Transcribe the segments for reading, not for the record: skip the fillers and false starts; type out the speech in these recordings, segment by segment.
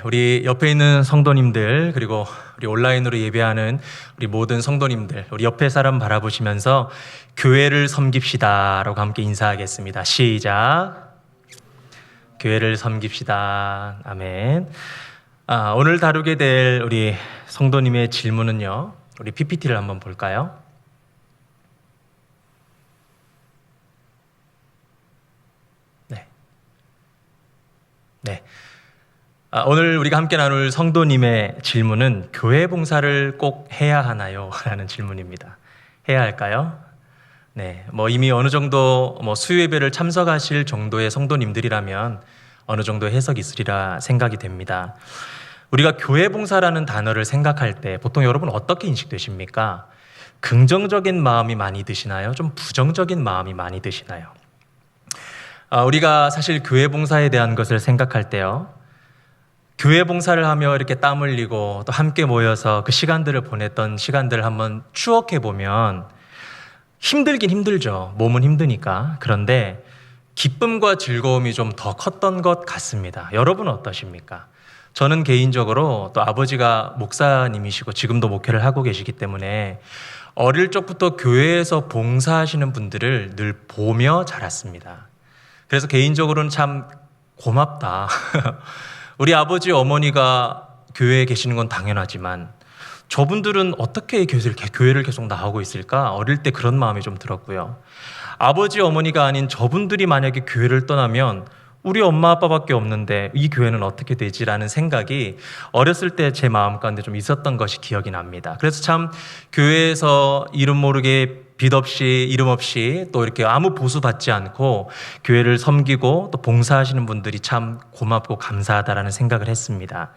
우리 옆에 있는 성도님들, 그리고 우리 온라인으로 예배하는 우리 모든 성도님들, 우리 옆에 사람 바라보시면서 교회를 섬깁시다라고 함께 인사하겠습니다. 시작. 교회를 섬깁시다. 아멘. 오늘 다루게 될 우리 성도님의 질문은요, 우리 PPT를 한번 볼까요? 네. 오늘 우리가 함께 나눌 성도님의 질문은 교회 봉사를 꼭 해야 하나요? 라는 질문입니다. 해야 할까요? 네. 이미 어느 정도 수요 예배를 참석하실 정도의 성도님들이라면 어느 정도 해석이 있으리라 생각이 됩니다. 우리가 교회 봉사라는 단어를 생각할 때 보통 여러분 어떻게 인식되십니까? 긍정적인 마음이 많이 드시나요? 좀 부정적인 마음이 많이 드시나요? 우리가 사실 교회 봉사에 대한 것을 생각할 때요, 교회 봉사를 하며 이렇게 땀 흘리고 또 함께 모여서 그 시간들을 보냈던 시간들을 한번 추억해 보면 힘들긴 힘들죠. 몸은 힘드니까. 그런데 기쁨과 즐거움이 좀 더 컸던 것 같습니다. 여러분은 어떠십니까? 저는 개인적으로 또 아버지가 목사님이시고 지금도 목회를 하고 계시기 때문에 어릴 적부터 교회에서 봉사하시는 분들을 늘 보며 자랐습니다. 그래서 개인적으로는 참 고맙다. 우리 아버지 어머니가 교회에 계시는 건 당연하지만 저분들은 어떻게 교회를 계속 나오고 있을까? 어릴 때 그런 마음이 좀 들었고요. 아버지 어머니가 아닌 저분들이 만약에 교회를 떠나면 우리 엄마 아빠밖에 없는데 이 교회는 어떻게 되지라는 생각이 어렸을 때 제 마음 가운데 좀 있었던 것이 기억이 납니다. 그래서 참 교회에서 이름 모르게 빚 없이 이름 없이 또 이렇게 아무 보수 받지 않고 교회를 섬기고 또 봉사하시는 분들이 참 고맙고 감사하다라는 생각을 했습니다.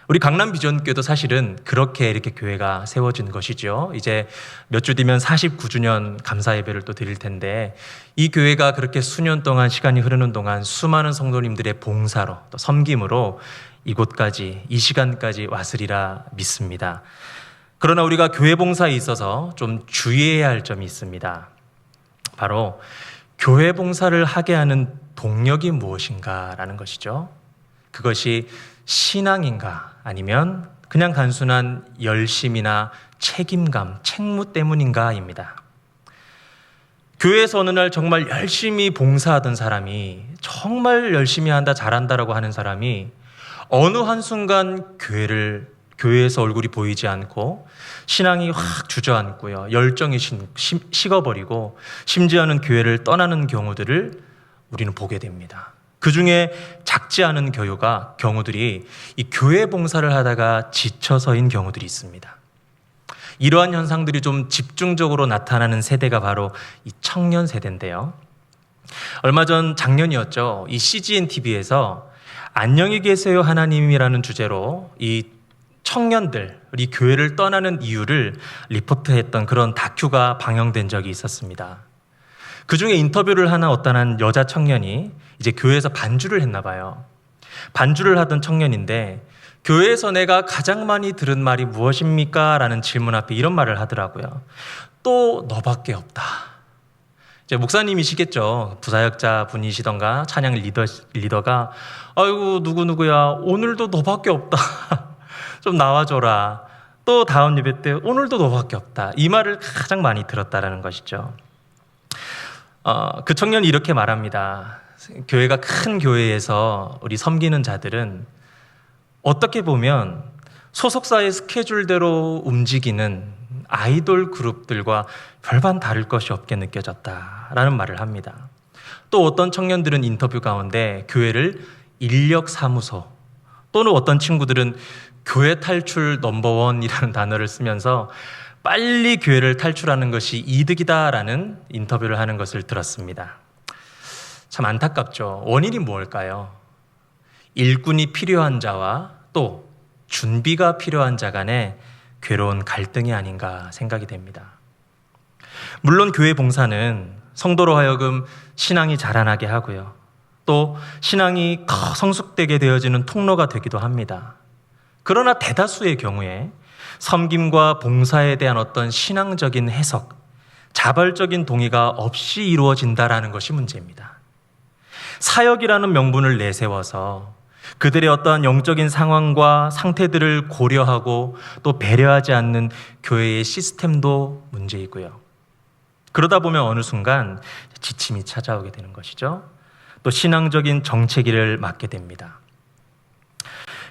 우리 강남 비전교회도 사실은 그렇게 이렇게 교회가 세워진 것이죠. 이제 몇 주 뒤면 49주년 감사 예배를 또 드릴 텐데 이 교회가 그렇게 수년 동안 시간이 흐르는 동안 수많은 성도님들의 봉사로 또 섬김으로 이곳까지 이 시간까지 왔으리라 믿습니다. 그러나 우리가 교회 봉사에 있어서 좀 주의해야 할 점이 있습니다. 바로 교회 봉사를 하게 하는 동력이 무엇인가라는 것이죠. 그것이 신앙인가 아니면 그냥 단순한 열심이나 책임감, 책무 때문인가입니다. 교회에서 어느 날 정말 열심히 봉사하던 사람이 정말 열심히 한다, 잘한다라고 하는 사람이 어느 한순간 교회에서 얼굴이 보이지 않고 신앙이 확 주저앉고요. 열정이 식어버리고 심지어는 교회를 떠나는 경우들을 우리는 보게 됩니다. 그 중에 작지 않은 경우들이 이 교회 봉사를 하다가 지쳐서인 경우들이 있습니다. 이러한 현상들이 좀 집중적으로 나타나는 세대가 바로 이 청년 세대인데요. 얼마 전 작년이었죠. 이 CGN TV에서 안녕히 계세요 하나님이라는 주제로 이 청년들, 우리 교회를 떠나는 이유를 리포트했던 그런 다큐가 방영된 적이 있었습니다. 그 중에 인터뷰를 하는 어떤 한 여자 청년이 이제 교회에서 반주를 했나 봐요. 반주를 하던 청년인데 교회에서 내가 가장 많이 들은 말이 무엇입니까? 라는 질문 앞에 이런 말을 하더라고요. 또 너밖에 없다. 이제 목사님이시겠죠. 부사역자 분이시던가 찬양 리더가 아이고 누구누구야 오늘도 너밖에 없다. 좀 나와줘라. 또 다음 예배 때 오늘도 너밖에 없다. 이 말을 가장 많이 들었다라는 것이죠. 그 청년이 이렇게 말합니다. 교회가 큰 교회에서 우리 섬기는 자들은 어떻게 보면 소속사의 스케줄대로 움직이는 아이돌 그룹들과 별반 다를 것이 없게 느껴졌다라는 말을 합니다. 또 어떤 청년들은 인터뷰 가운데 교회를 인력사무소 또는 어떤 친구들은 교회 탈출 넘버원이라는 단어를 쓰면서 빨리 교회를 탈출하는 것이 이득이다라는 인터뷰를 하는 것을 들었습니다. 참 안타깝죠. 원인이 무엇일까요? 일꾼이 필요한 자와 또 준비가 필요한 자 간의 괴로운 갈등이 아닌가 생각이 됩니다. 물론 교회 봉사는 성도로 하여금 신앙이 자라나게 하고요. 또 신앙이 더 성숙되게 되어지는 통로가 되기도 합니다. 그러나 대다수의 경우에 섬김과 봉사에 대한 어떤 신앙적인 해석, 자발적인 동의가 없이 이루어진다라는 것이 문제입니다. 사역이라는 명분을 내세워서 그들의 어떠한 영적인 상황과 상태들을 고려하고 또 배려하지 않는 교회의 시스템도 문제이고요. 그러다 보면 어느 순간 지침이 찾아오게 되는 것이죠. 또 신앙적인 정체기를 맞게 됩니다.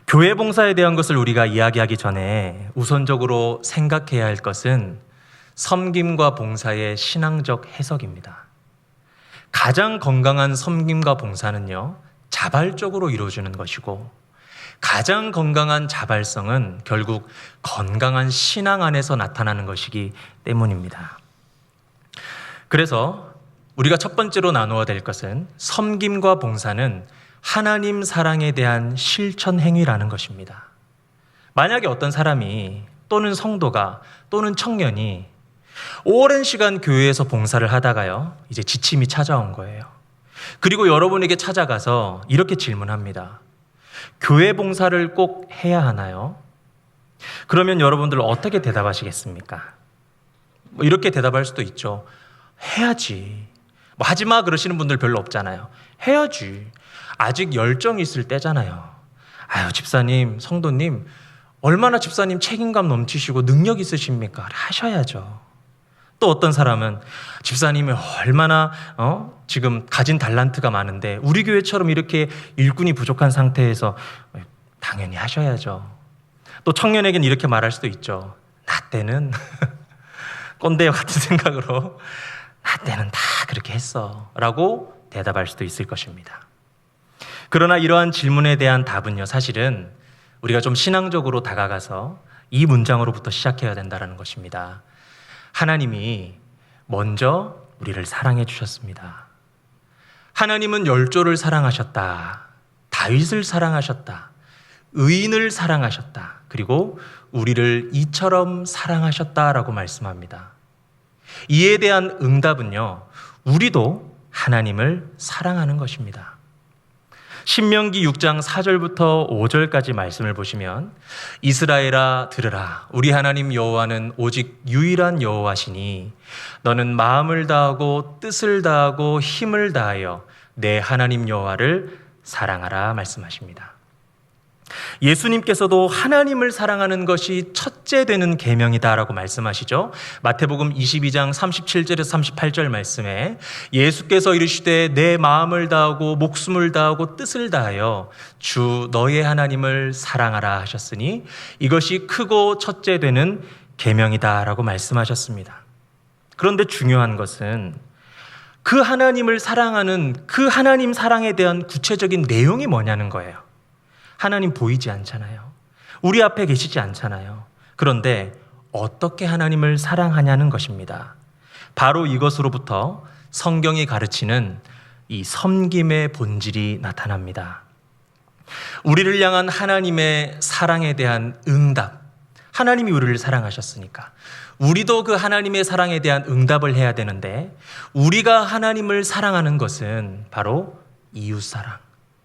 교회 봉사에 대한 것을 우리가 이야기하기 전에 우선적으로 생각해야 할 것은 섬김과 봉사의 신앙적 해석입니다. 가장 건강한 섬김과 봉사는요, 자발적으로 이루어지는 것이고, 가장 건강한 자발성은 결국 건강한 신앙 안에서 나타나는 것이기 때문입니다. 그래서 우리가 첫 번째로 나누어야 될 것은 섬김과 봉사는 하나님 사랑에 대한 실천 행위라는 것입니다. 만약에 어떤 사람이 또는 성도가 또는 청년이 오랜 시간 교회에서 봉사를 하다가요, 이제 지침이 찾아온 거예요. 그리고 여러분에게 찾아가서 이렇게 질문합니다. 교회 봉사를 꼭 해야 하나요? 그러면 여러분들 어떻게 대답하시겠습니까? 이렇게 대답할 수도 있죠. 해야지. 하지 마 그러시는 분들 별로 없잖아요. 해야지. 아직 열정이 있을 때잖아요. 아유, 집사님, 성도님, 얼마나 집사님 책임감 넘치시고 능력 있으십니까? 하셔야죠. 또 어떤 사람은 집사님이 얼마나 지금 가진 달란트가 많은데 우리 교회처럼 이렇게 일꾼이 부족한 상태에서 당연히 하셔야죠. 또 청년에게는 이렇게 말할 수도 있죠. 나 때는 꼰대 같은 생각으로 나 때는 다 그렇게 했어 라고 대답할 수도 있을 것입니다. 그러나 이러한 질문에 대한 답은요, 사실은 우리가 좀 신앙적으로 다가가서 이 문장으로부터 시작해야 된다는 것입니다. 하나님이 먼저 우리를 사랑해 주셨습니다. 하나님은 열조를 사랑하셨다. 다윗을 사랑하셨다. 의인을 사랑하셨다. 그리고 우리를 이처럼 사랑하셨다라고 말씀합니다. 이에 대한 응답은요, 우리도 하나님을 사랑하는 것입니다. 신명기 6장 4절부터 5절까지 말씀을 보시면 이스라엘아 들으라 우리 하나님 여호와는 오직 유일한 여호와시니 너는 마음을 다하고 뜻을 다하고 힘을 다하여 내 하나님 여호와를 사랑하라 말씀하십니다. 예수님께서도 하나님을 사랑하는 것이 첫째 되는 계명이다라고 말씀하시죠. 마태복음 22장 37절에서 38절 말씀에 예수께서 이르시되 내 마음을 다하고 목숨을 다하고 뜻을 다하여 주 너의 하나님을 사랑하라 하셨으니 이것이 크고 첫째 되는 계명이다라고 말씀하셨습니다. 그런데 중요한 것은 그 하나님을 사랑하는 그 하나님 사랑에 대한 구체적인 내용이 뭐냐는 거예요. 하나님 보이지 않잖아요. 우리 앞에 계시지 않잖아요. 그런데 어떻게 하나님을 사랑하냐는 것입니다. 바로 이것으로부터 성경이 가르치는 이 섬김의 본질이 나타납니다. 우리를 향한 하나님의 사랑에 대한 응답. 하나님이 우리를 사랑하셨으니까 우리도 그 하나님의 사랑에 대한 응답을 해야 되는데 우리가 하나님을 사랑하는 것은 바로 이웃사랑.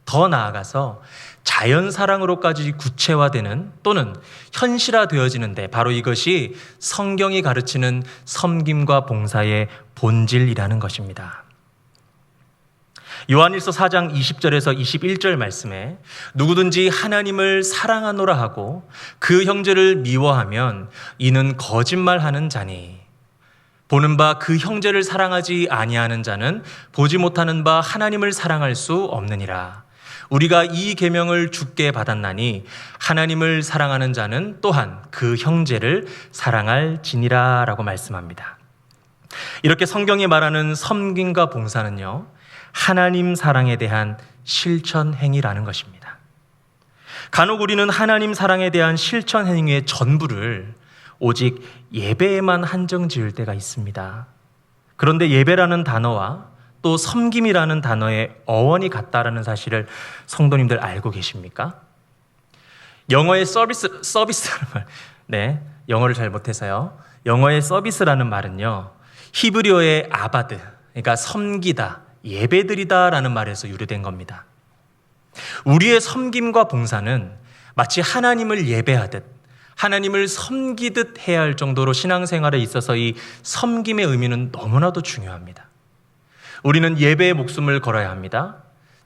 더 나아가서 자연사랑으로까지 구체화되는 또는 현실화되어지는데 바로 이것이 성경이 가르치는 섬김과 봉사의 본질이라는 것입니다. 요한일서 4장 20절에서 21절 말씀에 누구든지 하나님을 사랑하노라 하고 그 형제를 미워하면 이는 거짓말하는 자니 보는 바 그 형제를 사랑하지 아니하는 자는 보지 못하는 바 하나님을 사랑할 수 없느니라. 우리가 이 계명을 주께 받았나니 하나님을 사랑하는 자는 또한 그 형제를 사랑할지니라 라고 말씀합니다. 이렇게 성경이 말하는 섬김과 봉사는요, 하나님 사랑에 대한 실천 행위라는 것입니다. 간혹 우리는 하나님 사랑에 대한 실천 행위의 전부를 오직 예배에만 한정 지을 때가 있습니다. 그런데 예배라는 단어와 또 섬김이라는 단어의 어원이 같다라는 사실을 성도님들 알고 계십니까? 영어의 서비스라는 말, 네, 영어를 잘 못해서요. 영어의 서비스라는 말은요, 히브리어의 아바드, 그러니까 섬기다, 예배드리다라는 말에서 유래된 겁니다. 우리의 섬김과 봉사는 마치 하나님을 예배하듯 하나님을 섬기듯 해야 할 정도로 신앙생활에 있어서 이 섬김의 의미는 너무나도 중요합니다. 우리는 예배의 목숨을 걸어야 합니다.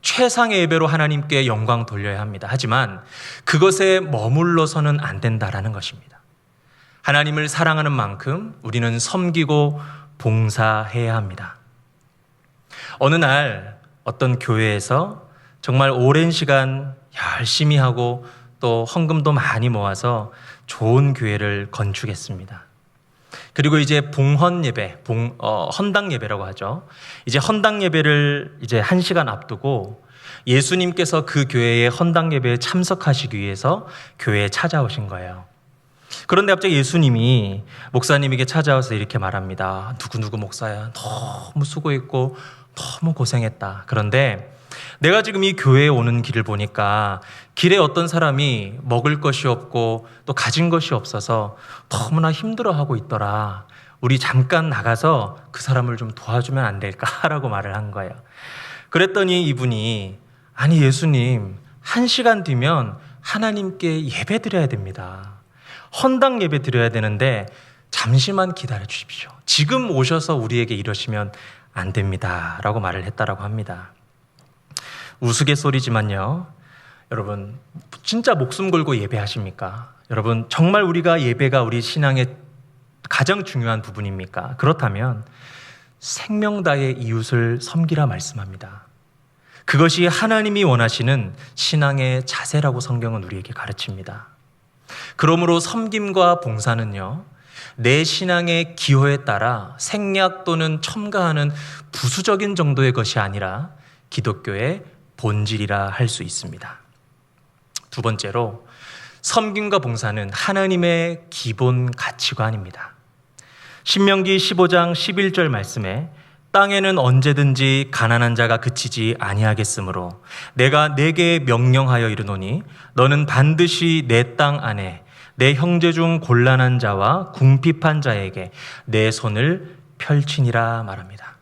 최상의 예배로 하나님께 영광 돌려야 합니다. 하지만 그것에 머물러서는 안 된다라는 것입니다. 하나님을 사랑하는 만큼 우리는 섬기고 봉사해야 합니다. 어느 날 어떤 교회에서 정말 오랜 시간 열심히 하고 또 헌금도 많이 모아서 좋은 교회를 건축했습니다. 그리고 이제 봉헌 예배, 헌당 예배라고 하죠. 이제 헌당 예배를 이제 1시간 앞두고 예수님께서 그 교회의 헌당 예배에 참석하시기 위해서 교회에 찾아오신 거예요. 그런데 갑자기 예수님이 목사님에게 찾아와서 이렇게 말합니다. 누구누구 목사야, 너무 수고했고 너무 고생했다. 그런데 내가 지금 이 교회에 오는 길을 보니까 길에 어떤 사람이 먹을 것이 없고 또 가진 것이 없어서 너무나 힘들어하고 있더라. 우리 잠깐 나가서 그 사람을 좀 도와주면 안 될까라고 말을 한 거예요. 그랬더니 이분이 아니 예수님 1시간 뒤면 하나님께 예배 드려야 됩니다. 헌당 예배 드려야 되는데 잠시만 기다려 주십시오. 지금 오셔서 우리에게 이러시면 안 됩니다. 라고 말을 했다라고 합니다. 우스갯소리지만요. 여러분 진짜 목숨 걸고 예배하십니까? 여러분 정말 우리가 예배가 우리 신앙의 가장 중요한 부분입니까? 그렇다면 생명 다해 이웃을 섬기라 말씀합니다. 그것이 하나님이 원하시는 신앙의 자세라고 성경은 우리에게 가르칩니다. 그러므로 섬김과 봉사는요, 내 신앙의 기호에 따라 생략 또는 첨가하는 부수적인 정도의 것이 아니라 기독교의 본질이라 할 수 있습니다. 두 번째로 섬김과 봉사는 하나님의 기본 가치관입니다. 신명기 15장 11절 말씀에 땅에는 언제든지 가난한 자가 그치지 아니하겠으므로 내가 네게 명령하여 이르노니 너는 반드시 내 땅 안에 내 형제 중 곤란한 자와 궁핍한 자에게 내 손을 펼치니라 말합니다.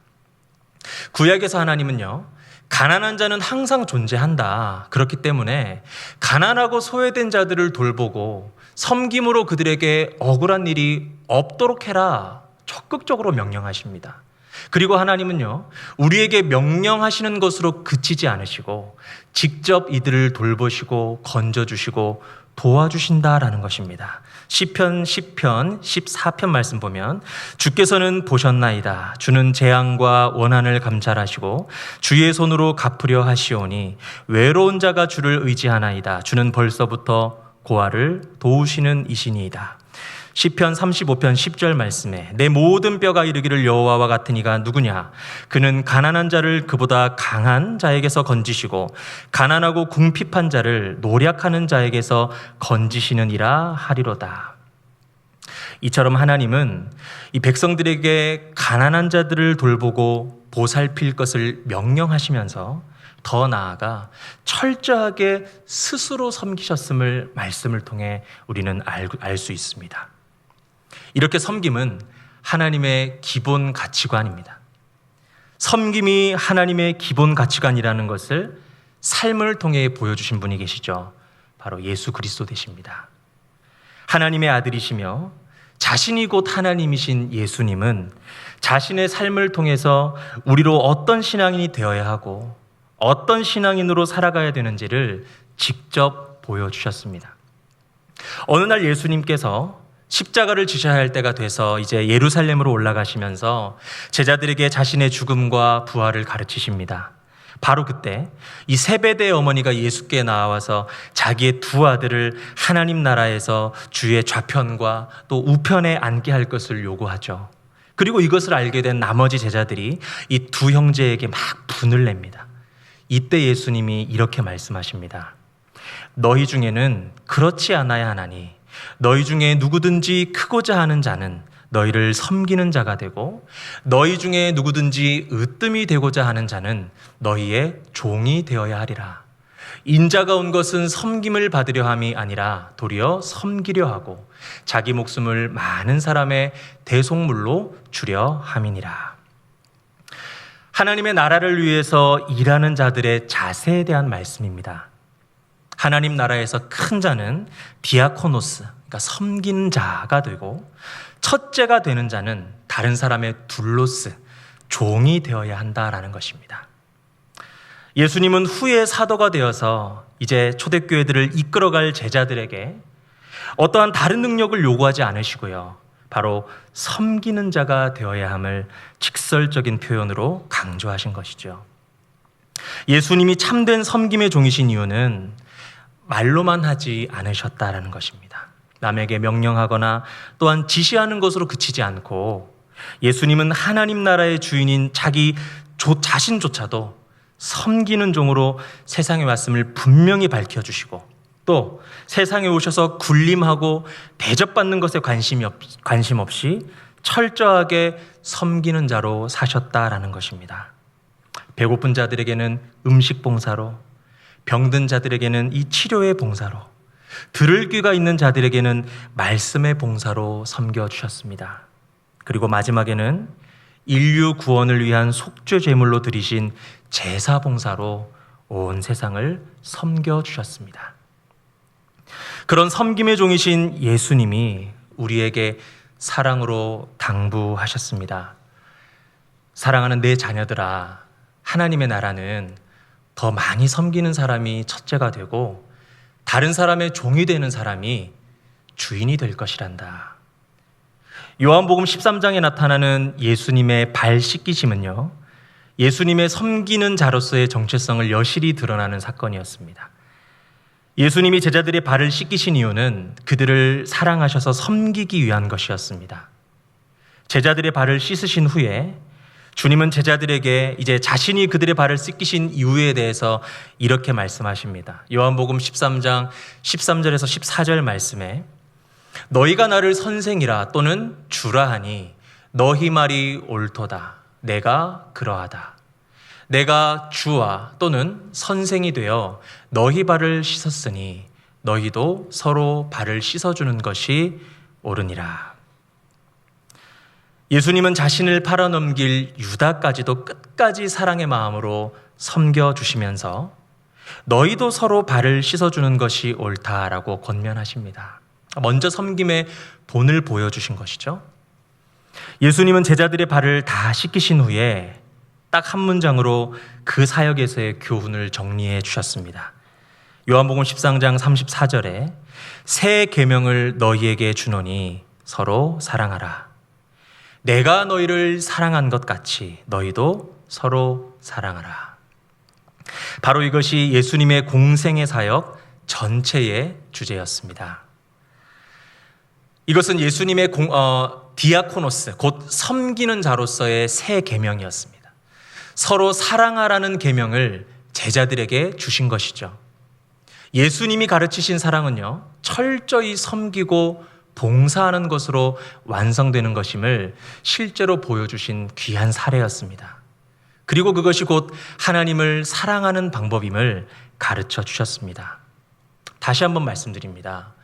구약에서 하나님은요, 가난한 자는 항상 존재한다. 그렇기 때문에 가난하고 소외된 자들을 돌보고 섬김으로 그들에게 억울한 일이 없도록 해라. 적극적으로 명령하십니다. 그리고 하나님은요, 우리에게 명령하시는 것으로 그치지 않으시고 직접 이들을 돌보시고 건져주시고 도와주신다라는 것입니다. 시편 10편 14편 말씀 보면 주께서는 보셨나이다. 주는 재앙과 원한을 감찰하시고 주의 손으로 갚으려 하시오니 외로운 자가 주를 의지하나이다. 주는 벌써부터 고아를 도우시는 이시니이다. 시편 35편 10절 말씀에 내 모든 뼈가 이르기를 여호와와 같은 이가 누구냐? 그는 가난한 자를 그보다 강한 자에게서 건지시고 가난하고 궁핍한 자를 노략하는 자에게서 건지시느니라 하리로다. 이처럼 하나님은 이 백성들에게 가난한 자들을 돌보고 보살필 것을 명령하시면서 더 나아가 철저하게 스스로 섬기셨음을 말씀을 통해 우리는 알 수 있습니다. 이렇게 섬김은 하나님의 기본 가치관입니다. 섬김이 하나님의 기본 가치관이라는 것을 삶을 통해 보여주신 분이 계시죠. 바로 예수 그리스도 되십니다. 하나님의 아들이시며 자신이 곧 하나님이신 예수님은 자신의 삶을 통해서 우리로 어떤 신앙인이 되어야 하고 어떤 신앙인으로 살아가야 되는지를 직접 보여주셨습니다. 어느 날 예수님께서 십자가를 지셔야 할 때가 돼서 이제 예루살렘으로 올라가시면서 제자들에게 자신의 죽음과 부활을 가르치십니다. 바로 그때 이 세베대의 어머니가 예수께 나와서 자기의 두 아들을 하나님 나라에서 주의 좌편과 또 우편에 앉게 할 것을 요구하죠. 그리고 이것을 알게 된 나머지 제자들이 이 두 형제에게 막 분을 냅니다. 이때 예수님이 이렇게 말씀하십니다. 너희 중에는 그렇지 않아야 하나니 너희 중에 누구든지 크고자 하는 자는 너희를 섬기는 자가 되고 너희 중에 누구든지 으뜸이 되고자 하는 자는 너희의 종이 되어야 하리라. 인자가 온 것은 섬김을 받으려 함이 아니라 도리어 섬기려 하고 자기 목숨을 많은 사람의 대속물로 주려 함이니라. 하나님의 나라를 위해서 일하는 자들의 자세에 대한 말씀입니다. 하나님 나라에서 큰 자는 디아코노스, 그러니까 섬긴 자가 되고 첫째가 되는 자는 다른 사람의 둘로스, 종이 되어야 한다라는 것입니다. 예수님은 후에 사도가 되어서 이제 초대교회들을 이끌어갈 제자들에게 어떠한 다른 능력을 요구하지 않으시고요. 바로 섬기는 자가 되어야 함을 직설적인 표현으로 강조하신 것이죠. 예수님이 참된 섬김의 종이신 이유는 말로만 하지 않으셨다라는 것입니다. 남에게 명령하거나 또한 지시하는 것으로 그치지 않고 예수님은 하나님 나라의 주인인 자기 자신조차도 섬기는 종으로 세상에 왔음을 분명히 밝혀주시고 또 세상에 오셔서 군림하고 대접받는 것에 관심 없이 철저하게 섬기는 자로 사셨다라는 것입니다. 배고픈 자들에게는 음식 봉사로, 병든 자들에게는 이 치료의 봉사로, 들을 귀가 있는 자들에게는 말씀의 봉사로 섬겨주셨습니다. 그리고 마지막에는 인류 구원을 위한 속죄 제물로 드리신 제사 봉사로 온 세상을 섬겨주셨습니다. 그런 섬김의 종이신 예수님이 우리에게 사랑으로 당부하셨습니다. 사랑하는 내 자녀들아, 하나님의 나라는 더 많이 섬기는 사람이 첫째가 되고 다른 사람의 종이 되는 사람이 주인이 될 것이란다. 요한복음 13장에 나타나는 예수님의 발 씻기심은요, 예수님의 섬기는 자로서의 정체성을 여실히 드러나는 사건이었습니다. 예수님이 제자들의 발을 씻기신 이유는 그들을 사랑하셔서 섬기기 위한 것이었습니다. 제자들의 발을 씻으신 후에 주님은 제자들에게 이제 자신이 그들의 발을 씻기신 이유에 대해서 이렇게 말씀하십니다. 요한복음 13장 13절에서 14절 말씀에 너희가 나를 선생이라 또는 주라 하니 너희 말이 옳도다. 내가 그러하다. 내가 주와 또는 선생이 되어 너희 발을 씻었으니 너희도 서로 발을 씻어주는 것이 옳으니라. 예수님은 자신을 팔아넘길 유다까지도 끝까지 사랑의 마음으로 섬겨주시면서 너희도 서로 발을 씻어주는 것이 옳다라고 권면하십니다. 먼저 섬김의 본을 보여주신 것이죠. 예수님은 제자들의 발을 다 씻기신 후에 딱 한 문장으로 그 사역에서의 교훈을 정리해 주셨습니다. 요한복음 13장 34절에 새 계명을 너희에게 주노니 서로 사랑하라. 내가 너희를 사랑한 것 같이 너희도 서로 사랑하라. 바로 이것이 예수님의 공생의 사역 전체의 주제였습니다. 이것은 예수님의 디아코노스, 곧 섬기는 자로서의 새 계명이었습니다. 서로 사랑하라는 계명을 제자들에게 주신 것이죠. 예수님이 가르치신 사랑은요, 철저히 섬기고 봉사하는 것으로 완성되는 것임을 실제로 보여주신 귀한 사례였습니다. 그리고 그것이 곧 하나님을 사랑하는 방법임을 가르쳐 주셨습니다. 다시 한번 말씀드립니다.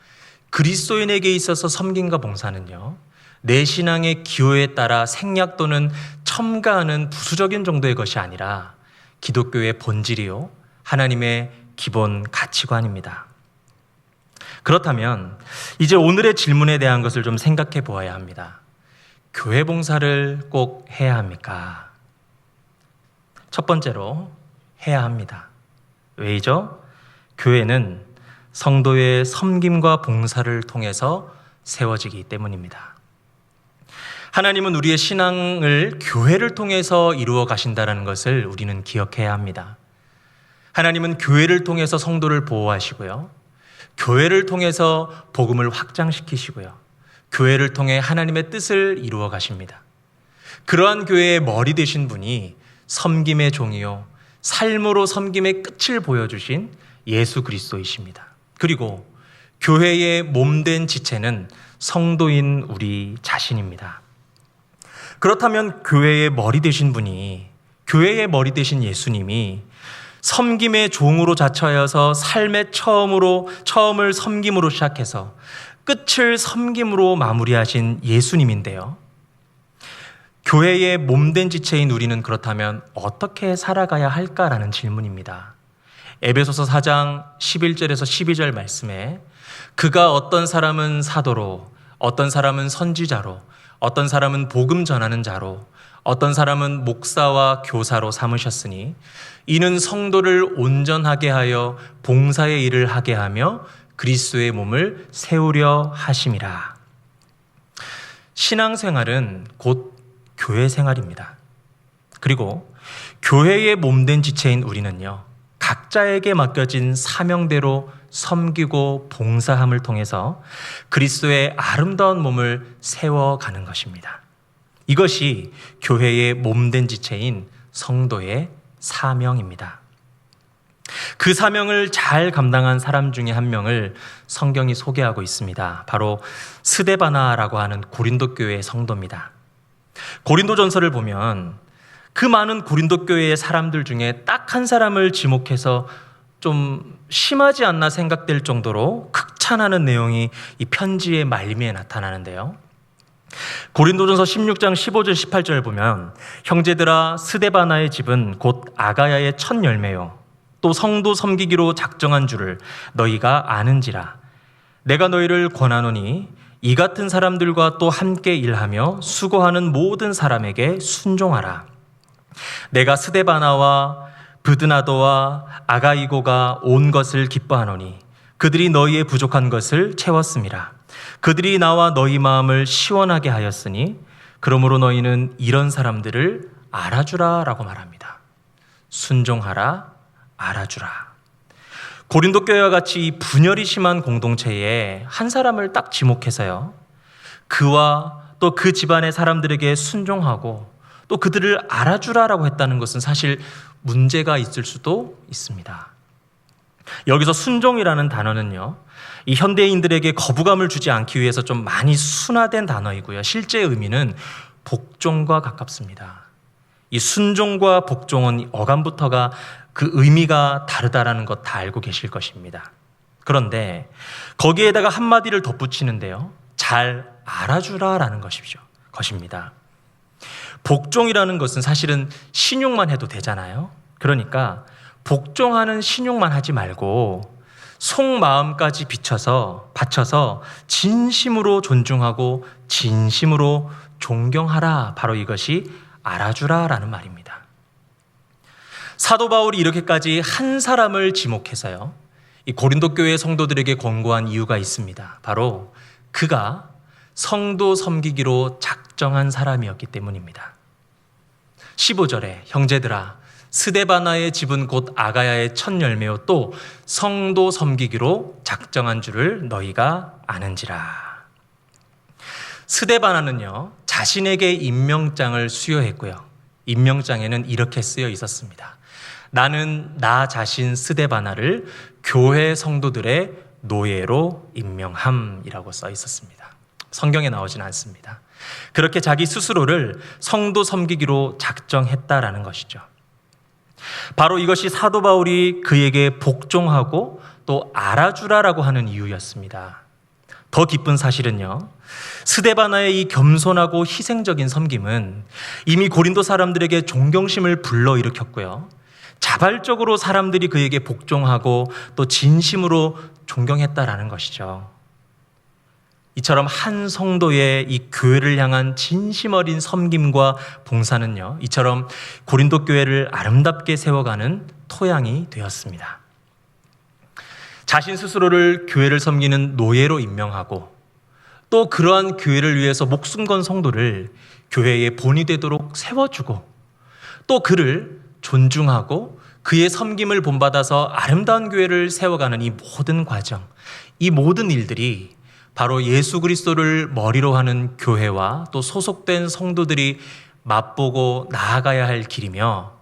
그리스도인에게 있어서 섬김과 봉사는요, 내 신앙의 기호에 따라 생략 또는 첨가하는 부수적인 정도의 것이 아니라 기독교의 본질이요, 하나님의 기본 가치관입니다. 그렇다면 이제 오늘의 질문에 대한 것을 좀 생각해 보아야 합니다. 교회 봉사를 꼭 해야 합니까? 첫 번째로 해야 합니다. 왜이죠? 교회는 성도의 섬김과 봉사를 통해서 세워지기 때문입니다. 하나님은 우리의 신앙을 교회를 통해서 이루어 가신다는 것을 우리는 기억해야 합니다. 하나님은 교회를 통해서 성도를 보호하시고요, 교회를 통해서 복음을 확장시키시고요, 교회를 통해 하나님의 뜻을 이루어 가십니다. 그러한 교회의 머리 되신 분이 섬김의 종이요, 삶으로 섬김의 끝을 보여주신 예수 그리스도이십니다. 그리고 교회의 몸된 지체는 성도인 우리 자신입니다. 그렇다면 교회의 머리 되신 분이, 교회의 머리 되신 예수님이 섬김의 종으로 자처하여서 삶의 처음을 섬김으로 시작해서 끝을 섬김으로 마무리하신 예수님인데요, 교회의 몸된 지체인 우리는 그렇다면 어떻게 살아가야 할까라는 질문입니다. 에베소서 4장 11절에서 12절 말씀에 그가 어떤 사람은 사도로, 어떤 사람은 선지자로, 어떤 사람은 복음 전하는 자로, 어떤 사람은 목사와 교사로 삼으셨으니 이는 성도를 온전하게 하여 봉사의 일을 하게 하며 그리스도의 몸을 세우려 하심이라. 신앙생활은 곧 교회 생활입니다. 그리고 교회의 몸된 지체인 우리는요, 각자에게 맡겨진 사명대로 섬기고 봉사함을 통해서 그리스도의 아름다운 몸을 세워가는 것입니다. 이것이 교회의 몸된 지체인 성도의 사명입니다. 그 사명을 잘 감당한 사람 중에 한 명을 성경이 소개하고 있습니다. 바로 스데바나라고 하는 고린도 교회의 성도입니다. 고린도전서를 보면 그 많은 고린도 교회의 사람들 중에 딱 한 사람을 지목해서 좀 심하지 않나 생각될 정도로 극찬하는 내용이 이 편지의 말미에 나타나는데요. 고린도전서 16장 15절 18절을 보면 형제들아 스데바나의 집은 곧 아가야의 첫 열매요 또 성도 섬기기로 작정한 줄을 너희가 아는지라. 내가 너희를 권하노니 이 같은 사람들과 또 함께 일하며 수고하는 모든 사람에게 순종하라. 내가 스데바나와 브드나도와 아가이고가 온 것을 기뻐하노니 그들이 너희의 부족한 것을 채웠음이라. 그들이 나와 너희 마음을 시원하게 하였으니 그러므로 너희는 이런 사람들을 알아주라 라고 말합니다. 순종하라, 알아주라. 고린도 교회와 같이 이 분열이 심한 공동체에 한 사람을 딱 지목해서요, 그와 또 그 집안의 사람들에게 순종하고 또 그들을 알아주라라고 했다는 것은 사실 문제가 있을 수도 있습니다. 여기서 순종이라는 단어는요, 이 현대인들에게 거부감을 주지 않기 위해서 좀 많이 순화된 단어이고요, 실제 의미는 복종과 가깝습니다. 이 순종과 복종은 어감부터가 그 의미가 다르다라는 것 다 알고 계실 것입니다. 그런데 거기에다가 한마디를 덧붙이는데요, 잘 알아주라라는 것입니다. 복종이라는 것은 사실은 신용만 해도 되잖아요. 그러니까 복종하는 신용만 하지 말고 속마음까지 바쳐서 진심으로 존중하고 진심으로 존경하라. 바로 이것이 알아주라라는 말입니다. 사도 바울이 이렇게까지 한 사람을 지목해서요, 이 고린도 교회 성도들에게 권고한 이유가 있습니다. 바로 그가 성도 섬기기로 작정한 사람이었기 때문입니다. 15절에 형제들아 스데바나의 집은 곧 아가야의 첫 열매요 또 성도 섬기기로 작정한 줄을 너희가 아는지라. 스데바나는요, 자신에게 임명장을 수여했고요, 임명장에는 이렇게 쓰여 있었습니다. 나는 나 자신 스데바나를 교회 성도들의 노예로 임명함이라고 써 있었습니다. 성경에 나오진 않습니다. 그렇게 자기 스스로를 성도 섬기기로 작정했다라는 것이죠. 바로 이것이 사도 바울이 그에게 복종하고 또 알아주라라고 하는 이유였습니다. 더 기쁜 사실은요, 스데바나의 이 겸손하고 희생적인 섬김은 이미 고린도 사람들에게 존경심을 불러일으켰고요, 자발적으로 사람들이 그에게 복종하고 또 진심으로 존경했다라는 것이죠. 이처럼 한 성도의 이 교회를 향한 진심 어린 섬김과 봉사는요, 이처럼 고린도 교회를 아름답게 세워가는 토양이 되었습니다. 자신 스스로를 교회를 섬기는 노예로 임명하고 또 그러한 교회를 위해서 목숨 건 성도를 교회의 본이 되도록 세워주고 또 그를 존중하고 그의 섬김을 본받아서 아름다운 교회를 세워가는 이 모든 과정, 이 모든 일들이 바로 예수 그리스도를 머리로 하는 교회와 또 소속된 성도들이 맛보고 나아가야 할 길이며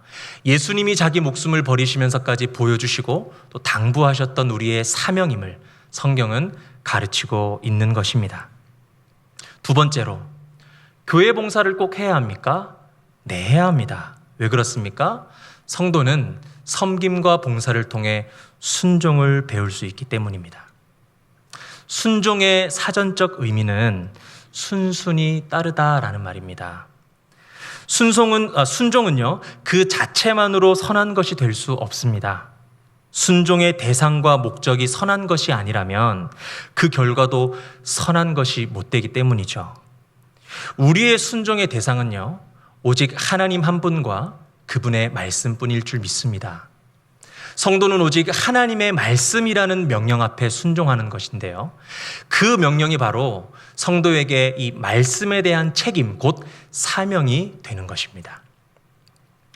예수님이 자기 목숨을 버리시면서까지 보여주시고 또 당부하셨던 우리의 사명임을 성경은 가르치고 있는 것입니다. 두 번째로, 교회 봉사를 꼭 해야 합니까? 네, 해야 합니다. 왜 그렇습니까? 성도는 섬김과 봉사를 통해 순종을 배울 수 있기 때문입니다. 순종의 사전적 의미는 순순히 따르다라는 말입니다. 순종은요, 그 자체만으로 선한 것이 될 수 없습니다. 순종의 대상과 목적이 선한 것이 아니라면 그 결과도 선한 것이 못 되기 때문이죠. 우리의 순종의 대상은요, 오직 하나님 한 분과 그분의 말씀뿐일 줄 믿습니다. 성도는 오직 하나님의 말씀이라는 명령 앞에 순종하는 것인데요. 그 명령이 바로 성도에게 이 말씀에 대한 책임, 곧 사명이 되는 것입니다.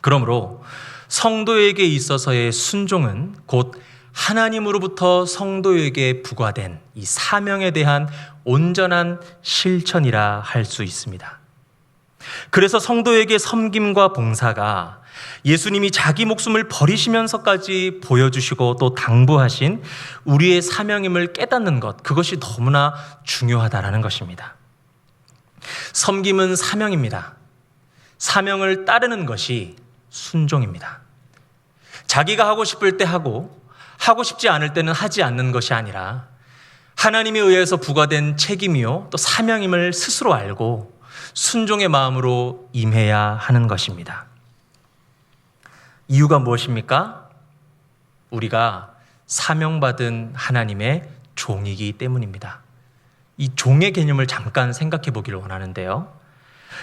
그러므로 성도에게 있어서의 순종은 곧 하나님으로부터 성도에게 부과된 이 사명에 대한 온전한 실천이라 할 수 있습니다. 그래서 성도에게 섬김과 봉사가 예수님이 자기 목숨을 버리시면서까지 보여주시고 또 당부하신 우리의 사명임을 깨닫는 것, 그것이 너무나 중요하다라는 것입니다. 섬김은 사명입니다. 사명을 따르는 것이 순종입니다. 자기가 하고 싶을 때 하고 싶지 않을 때는 하지 않는 것이 아니라 하나님에 의해서 부과된 책임이요 또 사명임을 스스로 알고 순종의 마음으로 임해야 하는 것입니다. 이유가 무엇입니까? 우리가 사명받은 하나님의 종이기 때문입니다. 이 종의 개념을 잠깐 생각해 보기를 원하는데요.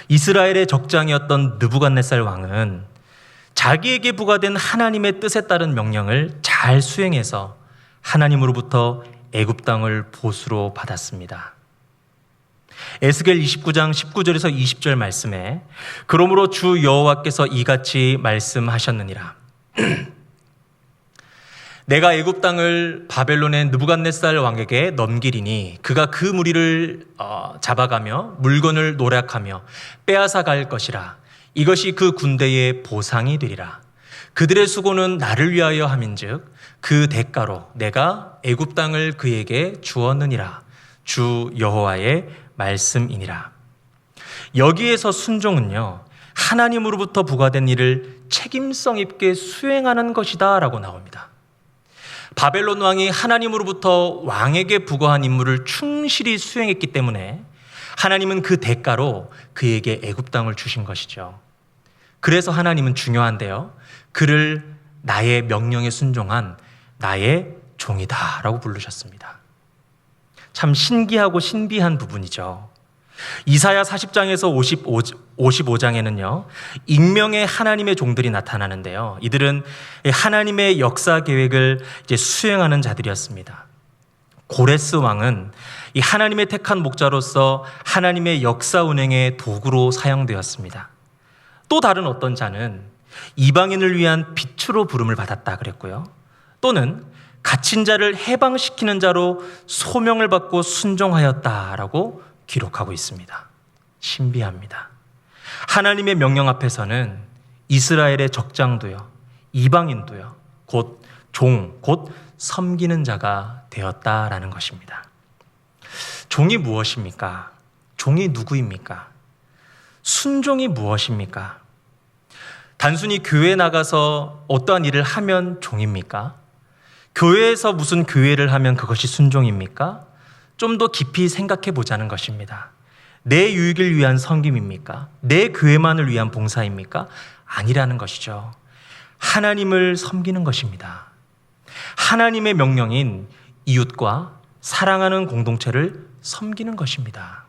이스라엘의 적장이었던 느부갓네살 왕은 자기에게 부과된 하나님의 뜻에 따른 명령을 잘 수행해서 하나님으로부터 애굽 땅을 보수로 받았습니다. 에스겔 29장 19절에서 20절 말씀에 그러므로 주 여호와께서 이같이 말씀하셨느니라. 내가 애굽 땅을 바벨론의 느부갓네살 왕에게 넘기리니 그가 그 무리를 잡아가며 물건을 노략하며 빼앗아 갈 것이라. 이것이 그 군대의 보상이 되리라. 그들의 수고는 나를 위하여 함인즉 그 대가로 내가 애굽 땅을 그에게 주었느니라. 주 여호와의 말씀이니라. 여기에서 순종은요, 하나님으로부터 부과된 일을 책임성 있게 수행하는 것이다 라고 나옵니다. 바벨론 왕이 하나님으로부터 왕에게 부과한 임무를 충실히 수행했기 때문에 하나님은 그 대가로 그에게 애굽 땅을 주신 것이죠. 그래서 하나님은 중요한데요, 그를 나의 명령에 순종한 나의 종이다라고 부르셨습니다. 참 신기하고 신비한 부분이죠. 이사야 40장에서 55장에는요, 익명의 하나님의 종들이 나타나는데요. 이들은 하나님의 역사 계획을 이제 수행하는 자들이었습니다. 고레스 왕은 이 하나님의 택한 목자로서 하나님의 역사 운행의 도구로 사용되었습니다. 또 다른 어떤 자는 이방인을 위한 빛으로 부름을 받았다 그랬고요. 또는 갇힌 자를 해방시키는 자로 소명을 받고 순종하였다라고 기록하고 있습니다. 신비합니다. 하나님의 명령 앞에서는 이스라엘의 적장도요, 이방인도요, 곧 종, 곧 섬기는 자가 되었다라는 것입니다. 종이 무엇입니까? 종이 누구입니까? 순종이 무엇입니까? 단순히 교회에 나가서 어떠한 일을 하면 종입니까? 교회에서 무슨 교회를 하면 그것이 순종입니까? 좀 더 깊이 생각해 보자는 것입니다. 내 유익을 위한 섬김입니까? 내 교회만을 위한 봉사입니까? 아니라는 것이죠. 하나님을 섬기는 것입니다. 하나님의 명령인 이웃과 사랑하는 공동체를 섬기는 것입니다.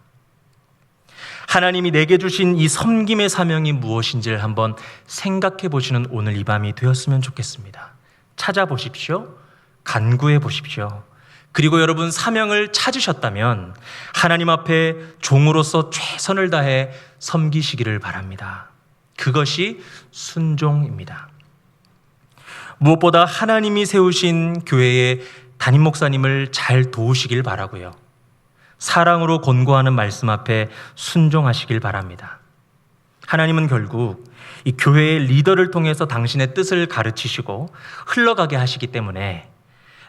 하나님이 내게 주신 이 섬김의 사명이 무엇인지를 한번 생각해 보시는 오늘 이 밤이 되었으면 좋겠습니다. 찾아보십시오. 간구해 보십시오. 그리고 여러분 사명을 찾으셨다면 하나님 앞에 종으로서 최선을 다해 섬기시기를 바랍니다. 그것이 순종입니다. 무엇보다 하나님이 세우신 교회의 담임 목사님을 잘 도우시길 바라고요. 사랑으로 권고하는 말씀 앞에 순종하시길 바랍니다. 하나님은 결국 이 교회의 리더를 통해서 당신의 뜻을 가르치시고 흘러가게 하시기 때문에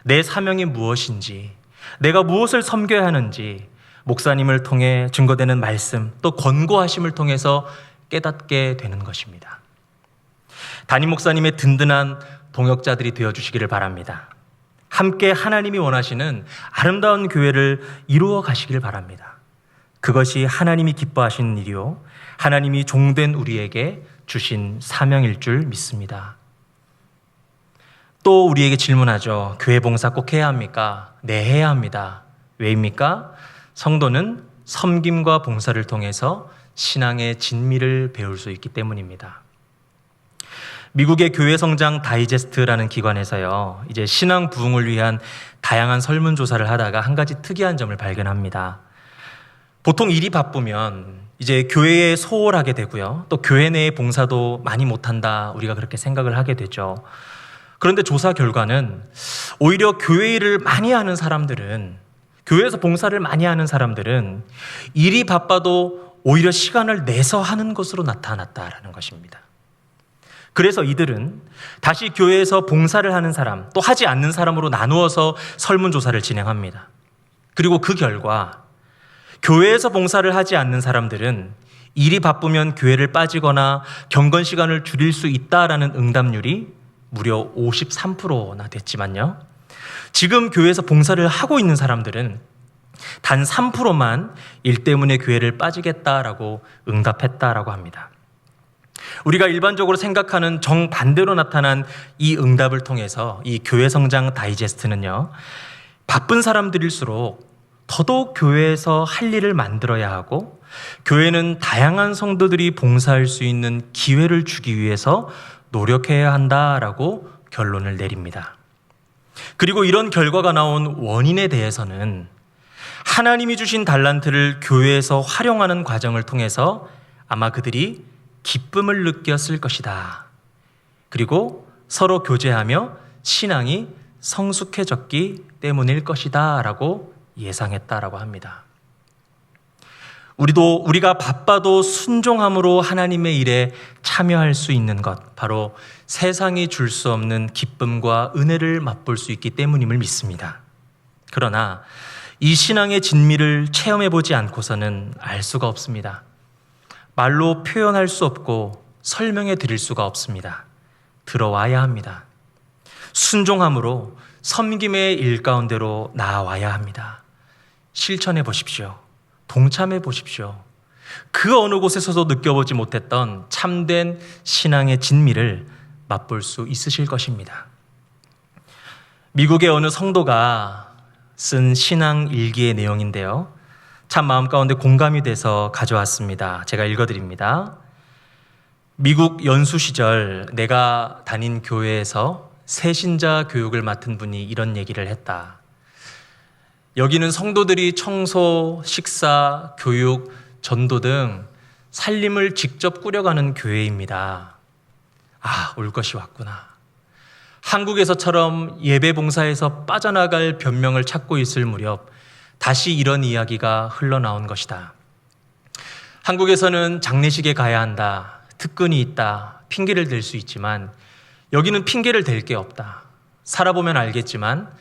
내 사명이 무엇인지, 내가 무엇을 섬겨야 하는지 목사님을 통해 증거되는 말씀, 또 권고하심을 통해서 깨닫게 되는 것입니다. 담임 목사님의 든든한 동역자들이 되어주시기를 바랍니다. 함께 하나님이 원하시는 아름다운 교회를 이루어 가시길 바랍니다. 그것이 하나님이 기뻐하시는 일이요, 하나님이 종된 우리에게 주신 사명일 줄 믿습니다. 또 우리에게 질문하죠. 교회 봉사 꼭 해야 합니까? 네, 해야 합니다. 왜입니까? 성도는 섬김과 봉사를 통해서 신앙의 진미를 배울 수 있기 때문입니다. 미국의 교회 성장 다이제스트라는 기관에서요, 이제 신앙 부흥을 위한 다양한 설문조사를 하다가 한 가지 특이한 점을 발견합니다. 보통 일이 바쁘면 이제 교회에 소홀하게 되고요, 또 교회 내의 봉사도 많이 못한다, 우리가 그렇게 생각을 하게 되죠. 그런데 조사 결과는 오히려 교회 일을 많이 하는 사람들은, 교회에서 봉사를 많이 하는 사람들은 일이 바빠도 오히려 시간을 내서 하는 것으로 나타났다라는 것입니다. 그래서 이들은 다시 교회에서 봉사를 하는 사람, 또 하지 않는 사람으로 나누어서 설문조사를 진행합니다. 그리고 그 결과 교회에서 봉사를 하지 않는 사람들은 일이 바쁘면 교회를 빠지거나 경건 시간을 줄일 수 있다라는 응답률이 무려 53%나 됐지만요, 지금 교회에서 봉사를 하고 있는 사람들은 단 3%만 일 때문에 교회를 빠지겠다라고 응답했다라고 합니다. 우리가 일반적으로 생각하는 정반대로 나타난 이 응답을 통해서 이 교회 성장 다이제스트는요, 바쁜 사람들일수록 더더욱 교회에서 할 일을 만들어야 하고, 교회는 다양한 성도들이 봉사할 수 있는 기회를 주기 위해서 노력해야 한다라고 결론을 내립니다. 그리고 이런 결과가 나온 원인에 대해서는 하나님이 주신 달란트를 교회에서 활용하는 과정을 통해서 아마 그들이 기쁨을 느꼈을 것이다. 그리고 서로 교제하며 신앙이 성숙해졌기 때문일 것이다 라고 예상했다라고 합니다. 우리가 바빠도 순종함으로 하나님의 일에 참여할 수 있는 것, 바로 세상이 줄 수 없는 기쁨과 은혜를 맛볼 수 있기 때문임을 믿습니다. 그러나 이 신앙의 진미를 체험해보지 않고서는 알 수가 없습니다. 말로 표현할 수 없고 설명해 드릴 수가 없습니다. 들어와야 합니다. 순종함으로 섬김의 일 가운데로 나아와야 합니다. 실천해 보십시오. 동참해 보십시오. 그 어느 곳에서도 느껴보지 못했던 참된 신앙의 진미를 맛볼 수 있으실 것입니다. 미국의 어느 성도가 쓴 신앙 일기의 내용인데요, 참 마음 가운데 공감이 돼서 가져왔습니다. 제가 읽어드립니다. 미국 연수 시절 내가 다닌 교회에서 새신자 교육을 맡은 분이 이런 얘기를 했다. 여기는 성도들이 청소, 식사, 교육, 전도 등 살림을 직접 꾸려가는 교회입니다. 아, 올 것이 왔구나. 한국에서처럼 예배 봉사에서 빠져나갈 변명을 찾고 있을 무렵 다시 이런 이야기가 흘러나온 것이다. 한국에서는 장례식에 가야 한다, 특근이 있다, 핑계를 댈 수 있지만 여기는 핑계를 댈 게 없다. 살아보면 알겠지만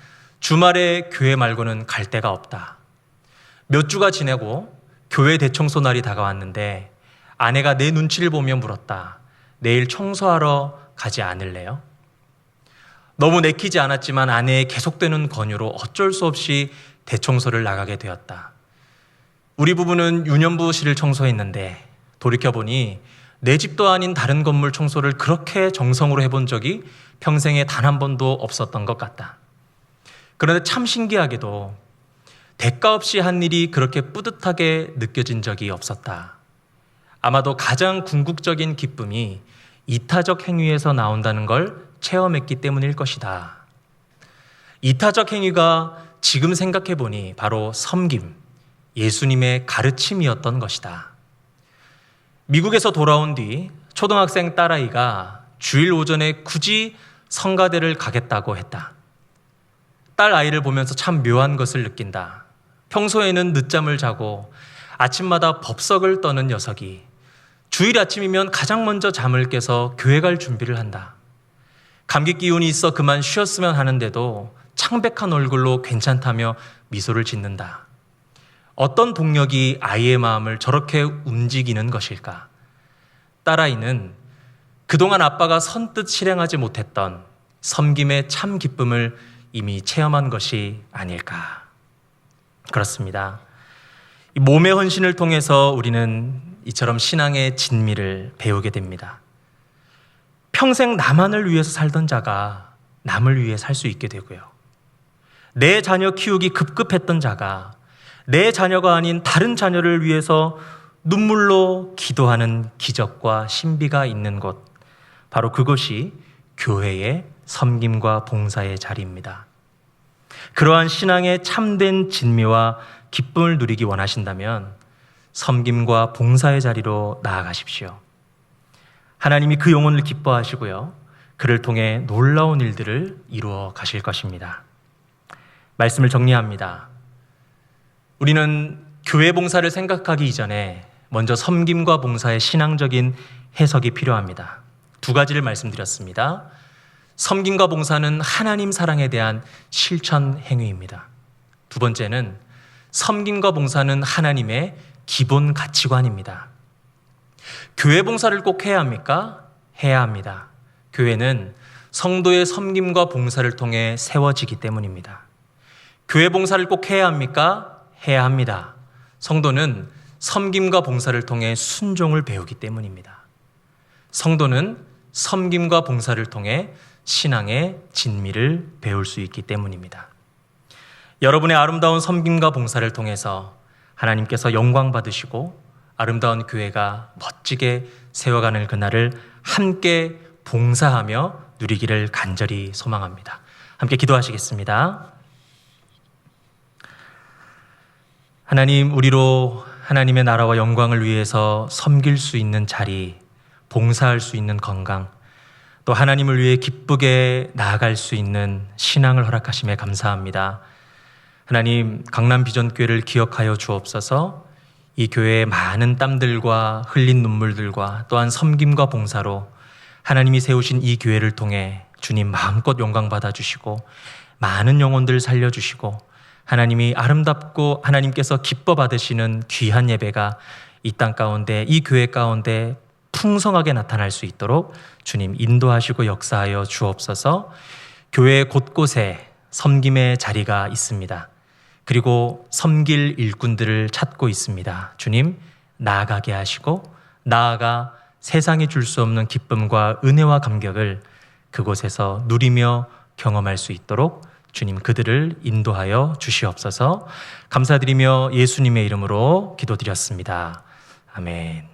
주말에 교회 말고는 갈 데가 없다. 몇 주가 지내고 교회 대청소 날이 다가왔는데 아내가 내 눈치를 보며 물었다. 내일 청소하러 가지 않을래요? 너무 내키지 않았지만 아내의 계속되는 권유로 어쩔 수 없이 대청소를 나가게 되었다. 우리 부부는 유년부실을 청소했는데 돌이켜보니 내 집도 아닌 다른 건물 청소를 그렇게 정성으로 해본 적이 평생에 단 한 번도 없었던 것 같다. 그런데 참 신기하게도 대가 없이 한 일이 그렇게 뿌듯하게 느껴진 적이 없었다. 아마도 가장 궁극적인 기쁨이 이타적 행위에서 나온다는 걸 체험했기 때문일 것이다. 이타적 행위가 지금 생각해보니 바로 섬김, 예수님의 가르침이었던 것이다. 미국에서 돌아온 뒤 초등학생 딸아이가 주일 오전에 굳이 성가대를 가겠다고 했다. 딸 아이를 보면서 참 묘한 것을 느낀다. 평소에는 늦잠을 자고 아침마다 법석을 떠는 녀석이 주일 아침이면 가장 먼저 잠을 깨서 교회 갈 준비를 한다. 감기 기운이 있어 그만 쉬었으면 하는데도 창백한 얼굴로 괜찮다며 미소를 짓는다. 어떤 동력이 아이의 마음을 저렇게 움직이는 것일까? 딸아이는 그동안 아빠가 선뜻 실행하지 못했던 섬김의 참 기쁨을 이미 체험한 것이 아닐까. 그렇습니다. 이 몸의 헌신을 통해서 우리는 이처럼 신앙의 진미를 배우게 됩니다. 평생 나만을 위해서 살던 자가 남을 위해 살 수 있게 되고요. 내 자녀 키우기 급급했던 자가 내 자녀가 아닌 다른 자녀를 위해서 눈물로 기도하는 기적과 신비가 있는 곳, 바로 그것이 교회의 섬김과 봉사의 자리입니다. 그러한 신앙의 참된 진미와 기쁨을 누리기 원하신다면 섬김과 봉사의 자리로 나아가십시오. 하나님이 그 영혼을 기뻐하시고요, 그를 통해 놀라운 일들을 이루어 가실 것입니다. 말씀을 정리합니다. 우리는 교회 봉사를 생각하기 이전에 먼저 섬김과 봉사의 신앙적인 해석이 필요합니다. 두 가지를 말씀드렸습니다. 섬김과 봉사는 하나님 사랑에 대한 실천 행위입니다. 두 번째는 섬김과 봉사는 하나님의 기본 가치관입니다. 교회 봉사를 꼭 해야 합니까? 해야 합니다. 교회는 성도의 섬김과 봉사를 통해 세워지기 때문입니다. 교회 봉사를 꼭 해야 합니까? 해야 합니다. 성도는 섬김과 봉사를 통해 순종을 배우기 때문입니다. 성도는 섬김과 봉사를 통해 신앙의 진미를 배울 수 있기 때문입니다. 여러분의 아름다운 섬김과 봉사를 통해서 하나님께서 영광 받으시고 아름다운 교회가 멋지게 세워가는 그날을 함께 봉사하며 누리기를 간절히 소망합니다. 함께 기도하시겠습니다. 하나님, 우리로 하나님의 나라와 영광을 위해서 섬길 수 있는 자리, 봉사할 수 있는 건강, 또 하나님을 위해 기쁘게 나아갈 수 있는 신앙을 허락하심에 감사합니다. 하나님, 강남 비전교회를 기억하여 주옵소서. 이 교회의 많은 땀들과 흘린 눈물들과 또한 섬김과 봉사로 하나님이 세우신 이 교회를 통해 주님 마음껏 영광 받아주시고 많은 영혼들 살려주시고 하나님이 아름답고 하나님께서 기뻐 받으시는 귀한 예배가 이 땅 가운데, 이 교회 가운데 풍성하게 나타날 수 있도록 주님 인도하시고 역사하여 주옵소서. 교회 곳곳에 섬김의 자리가 있습니다. 그리고 섬길 일꾼들을 찾고 있습니다. 주님, 나아가게 하시고 나아가 세상이 줄 수 없는 기쁨과 은혜와 감격을 그곳에서 누리며 경험할 수 있도록 주님 그들을 인도하여 주시옵소서. 감사드리며 예수님의 이름으로 기도드렸습니다. 아멘.